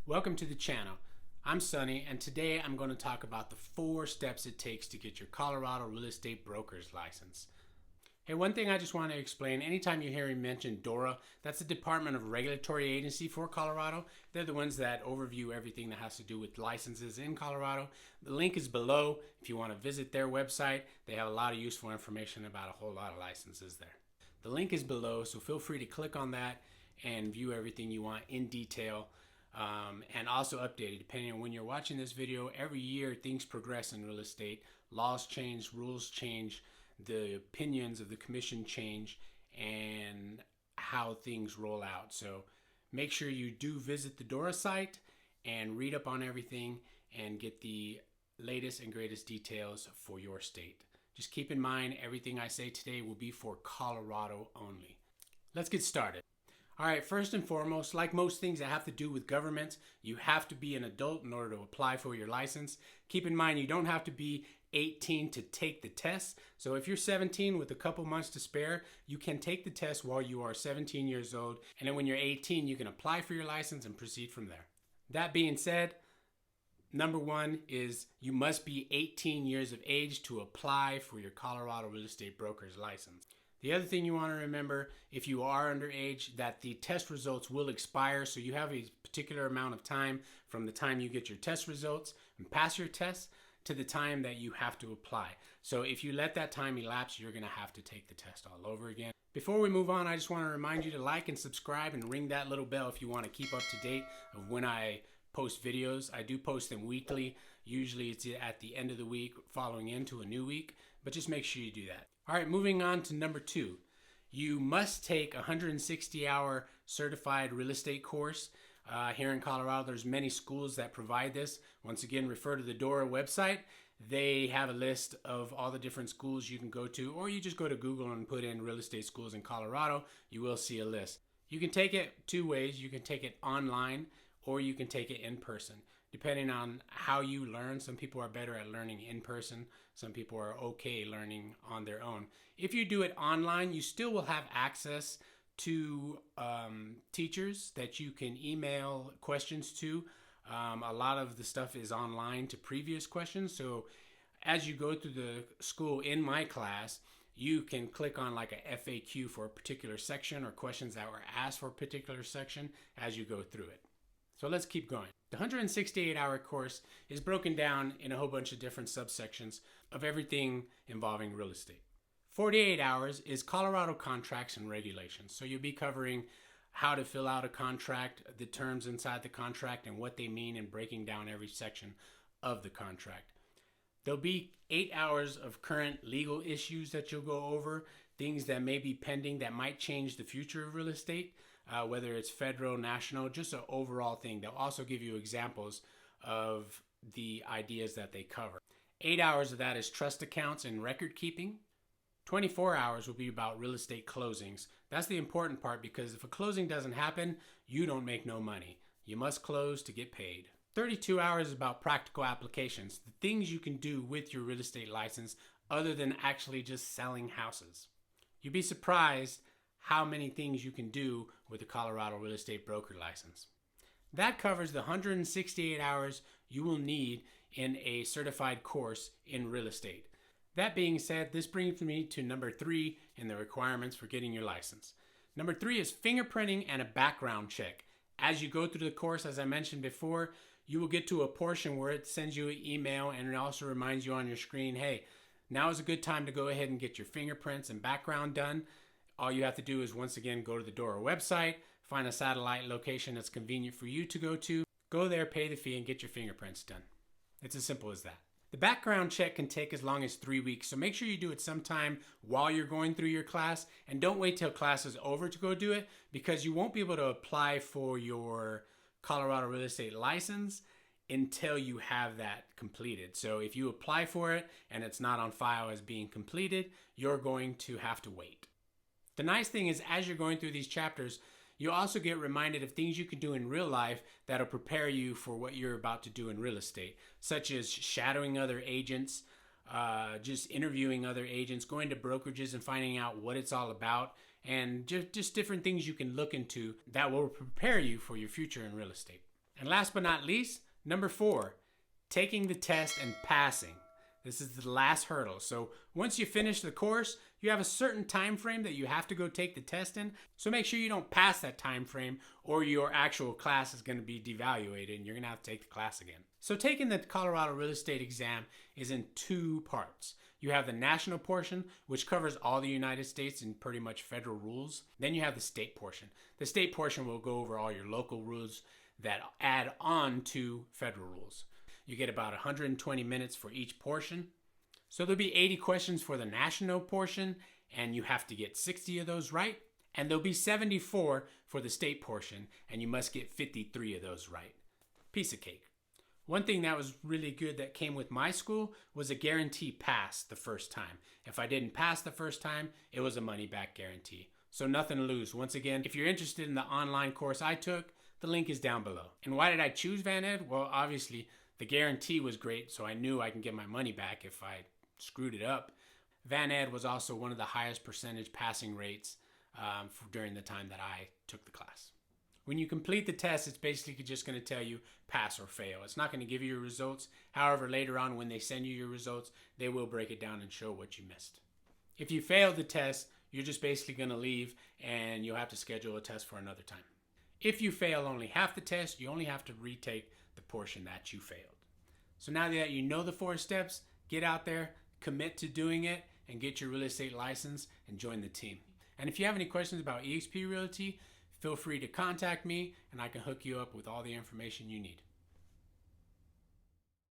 Welcome to the channel. I'm Sunny, and today I'm going to talk about the 4 steps it takes to get your Colorado real estate broker's license. Hey, one thing I just want to explain, anytime you hear me mention DORA, that's the Department of Regulatory Agency for Colorado. They're the ones that overview everything that has to do with licenses in Colorado. The link is below if you want to visit their website. They have a lot of useful information about a whole lot of licenses there. The link is below, so feel free to click on that and view everything you want in detail. And also updated depending on when you're watching this video. Every year things progress in real estate. Laws change, rules change, the opinions of the commission change, and how things roll out. So make sure you do visit the DORA site and read up on everything and get the latest and greatest details for your state. Just keep in mind, everything I say today will be for Colorado only. Let's get started. All right, first and foremost, like most things that have to do with government, you have to be an adult in order to apply for your license. Keep in mind, you don't have to be 18 to take the test. So if you're 17 with a couple months to spare, you can take the test while you are 17 years old. And then when you're 18, you can apply for your license and proceed from there. That being said, number 1 is you must be 18 years of age to apply for your Colorado real estate broker's license. The other thing you want to remember, if you are underage, that the test results will expire. So you have a particular amount of time from the time you get your test results and pass your test to the time that you have to apply. So if you let that time elapse, you're going to have to take the test all over again. Before we move on, I just want to remind you to like and subscribe and ring that little bell if you want to keep up to date of when I post videos. I do post them weekly. Usually it's at the end of the week following into a new week, but just make sure you do that. All right, moving on to number 2. You must take a 160-hour certified real estate course. Here in Colorado, there's many schools that provide this. Once again, refer to the DORA website. They have a list of all the different schools you can go to, or you just go to Google and put in real estate schools in Colorado. You will see a list. You can take it 2 ways. You can take it online, or you can take it in person. Depending on how you learn, some people are better at learning in person. Some people are okay learning on their own. If you do it online, you still will have access to teachers that you can email questions to. A lot of the stuff is online to previous questions. So as you go through the school in my class, you can click on like a FAQ for a particular section or questions that were asked for a particular section as you go through it. So let's keep going. The 168-hour course is broken down in a whole bunch of different subsections of everything involving real estate. 48 hours is Colorado contracts and regulations. So you'll be covering how to fill out a contract, the terms inside the contract, and what they mean, and breaking down every section of the contract. There'll be 8 hours of current legal issues that you'll go over, things that may be pending that might change the future of real estate. Whether it's federal, national, just an overall thing. They'll also give you examples of the ideas that they cover. 8 hours of that is trust accounts and record keeping. 24 hours will be about real estate closings. That's the important part, because if a closing doesn't happen, you don't make no money. You must close to get paid. 32 hours is about practical applications, the things you can do with your real estate license other than actually just selling houses. You'd be surprised how many things you can do with a Colorado real estate broker license. That covers the 168 hours you will need in a certified course in real estate. That being said, this brings me to number 3 in the requirements for getting your license. Number 3 is fingerprinting and a background check. As you go through the course, as I mentioned before, you will get to a portion where it sends you an email, and it also reminds you on your screen, hey, now is a good time to go ahead and get your fingerprints and background done. All you have to do is, once again, go to the DORA website, find a satellite location that's convenient for you to go to, go there, pay the fee, and get your fingerprints done. It's as simple as that. The background check can take as long as 3 weeks, so make sure you do it sometime while you're going through your class, and don't wait till class is over to go do it, because you won't be able to apply for your Colorado real estate license until you have that completed. So if you apply for it and it's not on file as being completed, you're going to have to wait. The nice thing is, as you're going through these chapters, you also get reminded of things you can do in real life that'll prepare you for what you're about to do in real estate, such as shadowing other agents, just interviewing other agents, going to brokerages and finding out what it's all about, and just different things you can look into that will prepare you for your future in real estate. And last but not least, number 4, taking the test and passing. This is the last hurdle. So once you finish the course, you have a certain time frame that you have to go take the test in. So make sure you don't pass that time frame or your actual class is going to be devaluated and you're going to have to take the class again. So taking the Colorado real estate exam is in 2 parts. You have the national portion, which covers all the United States and pretty much federal rules. Then you have the state portion. The state portion will go over all your local rules that add on to federal rules. You get about 120 minutes for each portion. So there'll be 80 questions for the national portion, and you have to get 60 of those right. And there'll be 74 for the state portion, and you must get 53 of those right. Piece of cake. One thing that was really good that came with my school was a guarantee pass the first time. If I didn't pass the first time, it was a money back guarantee. So nothing to lose. Once again, if you're interested in the online course I took, the link is down below. And why did I choose Van Ed? Well, obviously, the guarantee was great, so I knew I can get my money back if I screwed it up. Van Ed was also one of the highest percentage passing rates during the time that I took the class. When you complete the test, it's basically just going to tell you pass or fail. It's not going to give you your results. However, later on when they send you your results, they will break it down and show what you missed. If you fail the test, you're just basically going to leave and you'll have to schedule a test for another time. If you fail only half the test, you only have to retake the portion that you failed. So now that you know the 4 steps, get out there, commit to doing it, and get your real estate license and join the team. And if you have any questions about eXp Realty, feel free to contact me and I can hook you up with all the information you need.